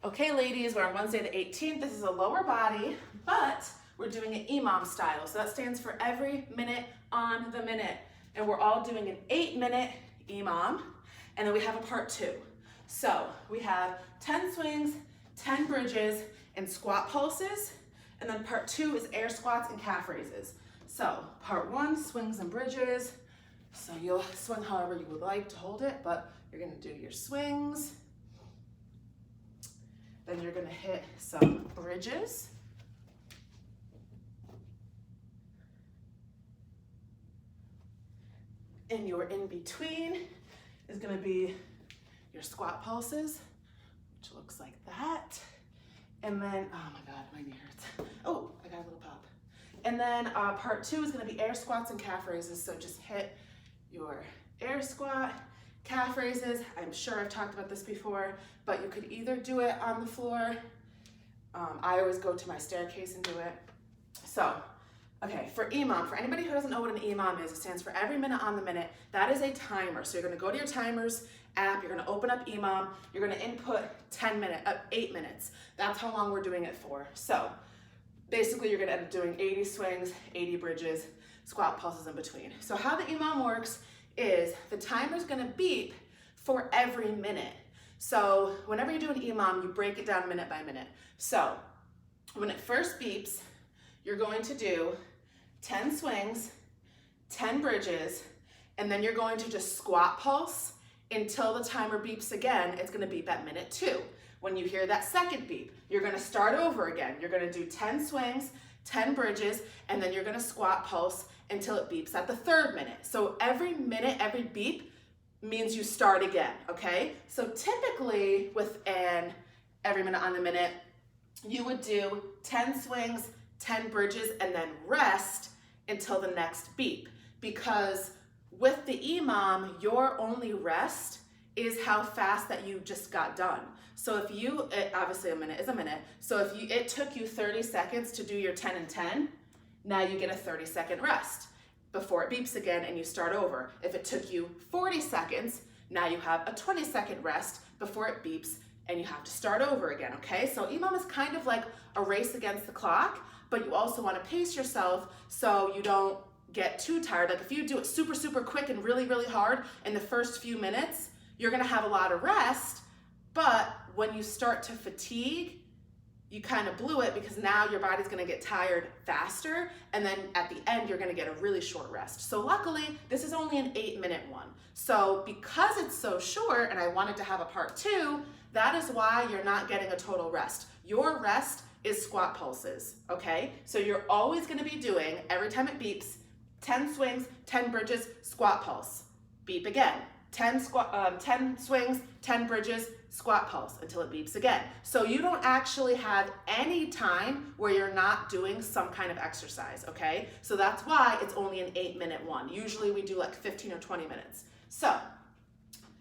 Okay, ladies, we're on Wednesday the 18th. This is a lower body, but we're doing an EMOM style. So that stands for every minute on the minute. And we're all doing an 8-minute EMOM, and then we have a part 2. So we have 10 swings, 10 bridges, and squat pulses. And then part 2 is air squats and calf raises. So part 1, swings and bridges. So you'll swing however you would like to hold it, but you're gonna do your swings. Then you're gonna hit some bridges. And your in-between is gonna be your squat pulses, which looks like that. And then, oh my God, my knee hurts. Oh, I got a little pop. And then part 2 is gonna be air squats and calf raises. So just hit your air squat, calf raises. I'm sure I've talked about this before, but you could either do it on the floor. I always go to my staircase and do it. So, okay, for EMOM, for anybody who doesn't know what an EMOM is, it stands for every minute on the minute. That is a timer. So you're gonna go to your timers app, you're gonna open up EMOM, you're gonna input 8 minutes. That's how long we're doing it for. So basically you're gonna end up doing 80 swings, 80 bridges, squat pulses in between. So how the EMOM works is the timer's gonna beep for every minute. So whenever you do an EMOM, you break it down minute by minute. So when it first beeps, you're going to do 10 swings, 10 bridges, and then you're going to just squat pulse until the timer beeps again. It's gonna beep at minute 2. When you hear that second beep, you're gonna start over again. You're gonna do 10 swings, 10 bridges, and then you're gonna squat pulse until it beeps at the 3rd minute. So every minute, every beep means you start again, okay? So typically with an every minute on the minute, you would do 10 swings, 10 bridges, and then rest until the next beep. Because with the EMOM, your only rest is how fast that you just got done. So if you, obviously a minute is a minute, so if it took you 30 seconds to do your 10 and 10, now you get a 30-second rest before it beeps again and you start over. If it took you 40 seconds, now you have a 20-second rest before it beeps and you have to start over again, okay? So EMOM is kind of like a race against the clock, but you also wanna pace yourself so you don't get too tired. Like if you do it super, super quick and really, really hard in the first few minutes, you're gonna have a lot of rest, but when you start to fatigue, you kind of blew it because now your body's gonna get tired faster, and then at the end, you're gonna get a really short rest. So luckily, this is only an 8-minute one. So because it's so short, and I wanted to have a part 2, that is why you're not getting a total rest. Your rest is squat pulses, okay? So you're always gonna be doing, every time it beeps, 10 swings, 10 bridges, squat pulse. Beep again. 10 swings, 10 bridges, squat pulse until it beeps again. So you don't actually have any time where you're not doing some kind of exercise, okay? So that's why it's only an 8-minute one. Usually we do like 15 or 20 minutes. So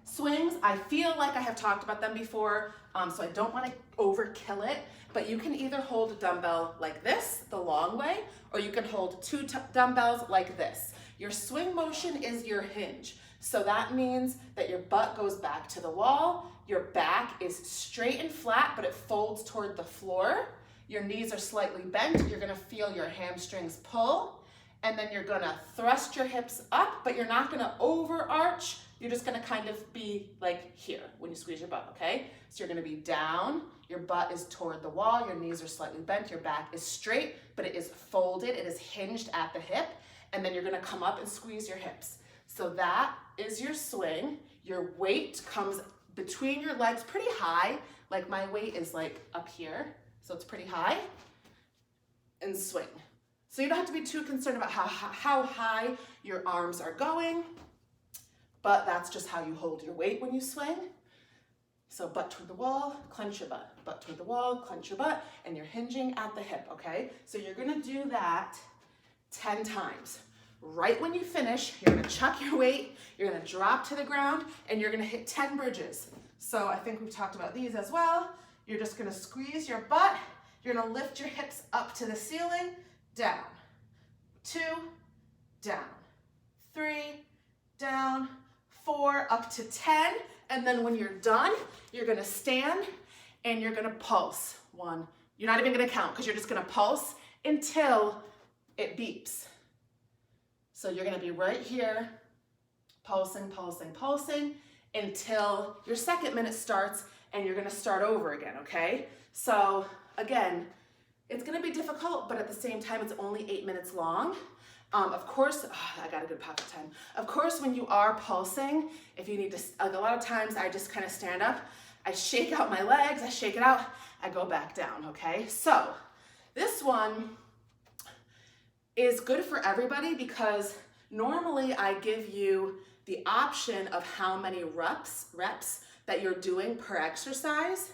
swings, I feel like I have talked about them before, so I don't want to overkill it, but you can either hold a dumbbell like this, the long way, or you can hold 2 dumbbells like this. Your swing motion is your hinge. So that means that your butt goes back to the wall, your back is straight and flat, but it folds toward the floor. Your knees are slightly bent. You're gonna feel your hamstrings pull, and then you're gonna thrust your hips up, but you're not gonna overarch. You're just gonna kind of be like here when you squeeze your butt, okay? So you're gonna be down, your butt is toward the wall, your knees are slightly bent, your back is straight, but it is folded, it is hinged at the hip, and then you're gonna come up and squeeze your hips. So that is your swing. Your weight comes between your legs pretty high, like my weight is like up here, so it's pretty high, and swing. So you don't have to be too concerned about how high your arms are going, but that's just how you hold your weight when you swing. So butt toward the wall, clench your butt. Butt toward the wall, clench your butt, and you're hinging at the hip, okay? So you're gonna do that 10 times. Right when you finish, you're gonna chuck your weight, you're gonna drop to the ground, and you're gonna hit 10 bridges. So I think we've talked about these as well. You're just gonna squeeze your butt, you're gonna lift your hips up to the ceiling, down, 2, down, 3, down, 4, up to 10, and then when you're done, you're gonna stand and you're gonna pulse. 1, you're not even gonna count because you're just gonna pulse until it beeps. So you're gonna be right here, pulsing, pulsing, pulsing until your second minute starts and you're gonna start over again, okay? So again, it's gonna be difficult, but at the same time, it's only 8 minutes long. Of course, I got a good pop at 10. Of course, when you are pulsing, if you need to, like a lot of times I just kind of stand up, I shake out my legs, I shake it out, I go back down, okay? So this one is good for everybody because normally I give you the option of how many reps that you're doing per exercise.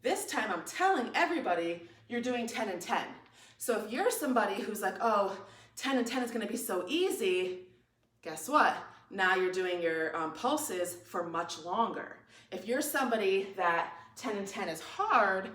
This time I'm telling everybody you're doing 10 and 10. So if you're somebody who's like, oh, 10 and 10 is gonna be so easy, guess what? Now you're doing your pulses for much longer. If you're somebody that 10 and 10 is hard,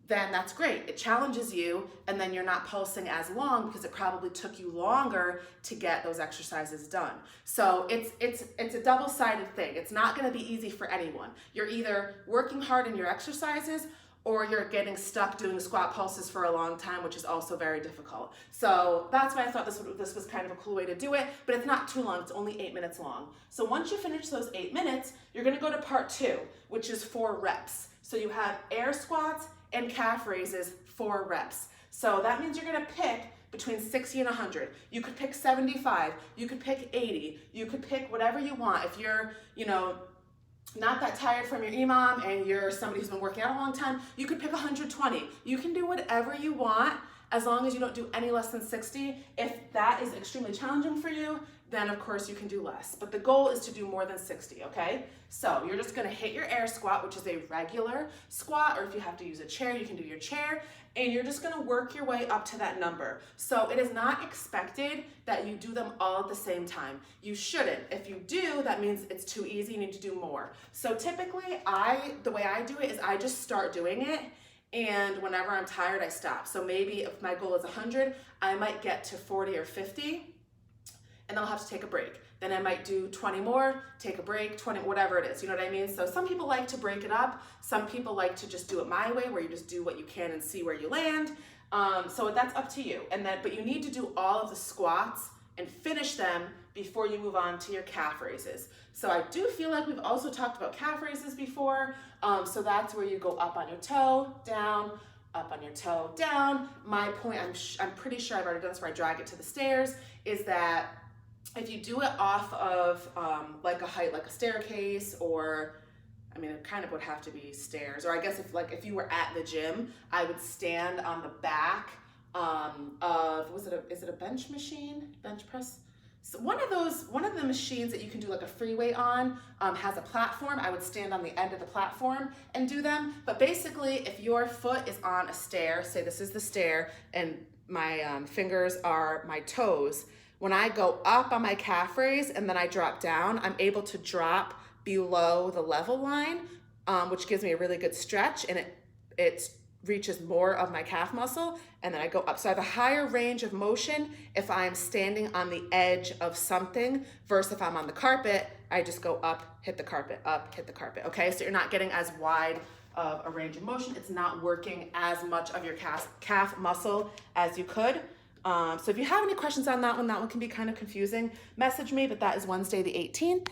then that's great. It challenges you, and then you're not pulsing as long because it probably took you longer to get those exercises done. So it's a double-sided thing. It's not gonna be easy for anyone. You're either working hard in your exercises or you're getting stuck doing squat pulses for a long time, which is also very difficult. So that's why I thought this was kind of a cool way to do it, but it's not too long, it's only 8 minutes long. So once you finish those 8 minutes, you're gonna go to part 2, which is 4 reps. So you have air squats and calf raises, 4 reps. So that means you're gonna pick between 60 and 100. You could pick 75, you could pick 80, you could pick whatever you want. If you're, not that tired from your EMOM and you're somebody who's been working out a long time, you could pick 120. You can do whatever you want as long as you don't do any less than 60. If that is extremely challenging for you, then of course you can do less. But the goal is to do more than 60, okay? So you're just gonna hit your air squat, which is a regular squat, or if you have to use a chair, you can do your chair, and you're just gonna work your way up to that number. So it is not expected that you do them all at the same time. You shouldn't. If you do, that means it's too easy, you need to do more. So typically, the way I do it is I just start doing it, and whenever I'm tired, I stop. So maybe if my goal is 100, I might get to 40 or 50, and then I'll have to take a break. Then I might do 20 more, take a break, 20, whatever it is, you know what I mean? So some people like to break it up. Some people like to just do it my way, where you just do what you can and see where you land. So that's up to you. But you need to do all of the squats and finish them before you move on to your calf raises. So I do feel like we've also talked about calf raises before. So that's where you go up on your toe, down, up on your toe, down. My point, I'm pretty sure I've already done this where I drag it to the stairs, is that if you do it off of like a height, like a staircase, or it kind of would have to be stairs, or I guess if you were at the gym, I would stand on the back of, is it a bench machine, bench press? So one of the machines that you can do like a free weight on has a platform. I would stand on the end of the platform and do them. But basically, if your foot is on a stair, say this is the stair, and my fingers are my toes, when I go up on my calf raise and then I drop down, I'm able to drop below the level line, which gives me a really good stretch, and it reaches more of my calf muscle, and then I go up. So I have a higher range of motion if I'm standing on the edge of something versus if I'm on the carpet, I just go up, hit the carpet, up, hit the carpet, okay? So you're not getting as wide of a range of motion. It's not working as much of your calf muscle as you could. So if you have any questions on that one can be kind of confusing, message me, but that is Wednesday the 18th